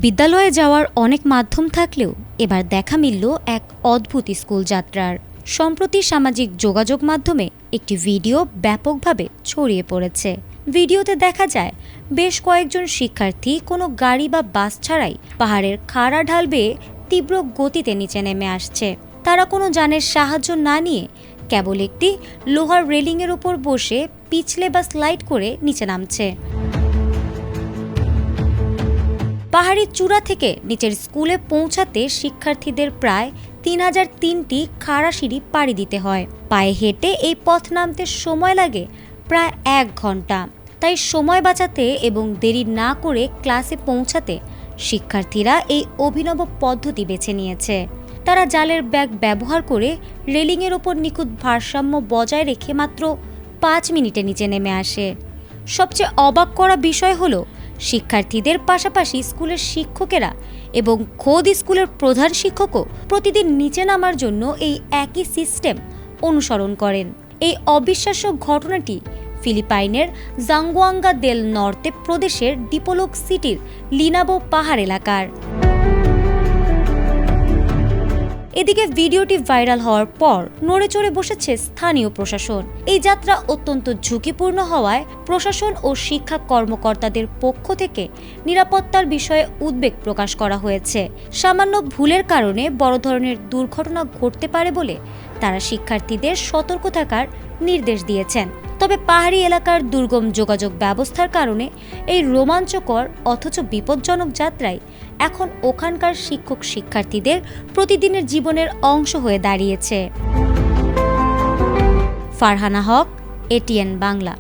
বিদ্যালয়ে যাওয়ার অনেক মাধ্যম থাকলেও এবার দেখা মিলল এক অদ্ভুত স্কুল যাত্রার। সম্প্রতি সামাজিক যোগাযোগ মাধ্যমে একটি ভিডিও ব্যাপকভাবে ছড়িয়ে পড়েছে। ভিডিওতে দেখা যায় বেশ কয়েকজন শিক্ষার্থী কোনো গাড়ি বা বাস ছাড়াই পাহাড়ের খাড়া ঢাল বেয়ে তীব্র গতিতে নিচে নেমে আসছে। তারা কোনো যানের সাহায্য না নিয়ে কেবল একটি লোহার রেলিংয়ের উপর বসে পিছলে বা স্লাইড করে নিচে নামছে। পাহাড়ি চূড়া থেকে নিচের স্কুলে পৌঁছাতে শিক্ষার্থীদের প্রায় 3003টি খাড়া সিঁড়ি পাড়ি দিতে হয়। পায়ে হেঁটে এই পথ নামতে সময় লাগে প্রায় 1 ঘন্টা। তাই সময় বাঁচাতে এবং দেরি না করে ক্লাসে পৌঁছাতে শিক্ষার্থীরা এই অভিনব পদ্ধতি বেছে নিয়েছে। তারা জালের ব্যাগ ব্যবহার করে রেলিংয়ের ওপর নিখুঁত ভারসাম্য বজায় রেখে মাত্র 5 মিনিটে নিচে নেমে আসে। সবচেয়ে অবাক করা বিষয় হলো শিক্ষার্থীদের পাশাপাশি স্কুলের শিক্ষকেরা এবং খোদ স্কুলের প্রধান শিক্ষকও প্রতিদিন নিচে নামার জন্য এই একই সিস্টেম অনুসরণ করেন। এই অবিশ্বাস্য ঘটনাটি ফিলিপাইনের জাঙ্গুয়াঙ্গা দেল নর্তে প্রদেশের ডিপোলোক সিটির লিনাবো পাহাড় এলাকার। এদিকে ভিডিওটি ভাইরাল হওয়ার পর নড়েচড়ে বসেছে স্থানীয় প্রশাসন। এই যাত্রা অত্যন্ত ঝুঁকিপূর্ণ হওয়ায় প্রশাসন ও শিক্ষা কর্মকর্তাদের পক্ষ থেকে নিরাপত্তার বিষয়ে উদ্বেগ প্রকাশ করা হয়েছে। সামান্য ভুলের কারণে বড় ধরনের দুর্ঘটনা ঘটতে পারে বলে তারা শিক্ষার্থীদের সতর্ক থাকার নির্দেশ দিয়েছেন। তবে পাহাড়ি এলাকার দুর্গম যোগাযোগ ব্যবস্থার কারণে এই রোমাঞ্চকর অথচ বিপজ্জনক যাত্রায় এখন ওখানকার শিক্ষক শিক্ষার্থীদের প্রতিদিনের জীবনের অংশ হয়ে দাঁড়িয়েছে। ফারহানা হক, এটিএন বাংলা।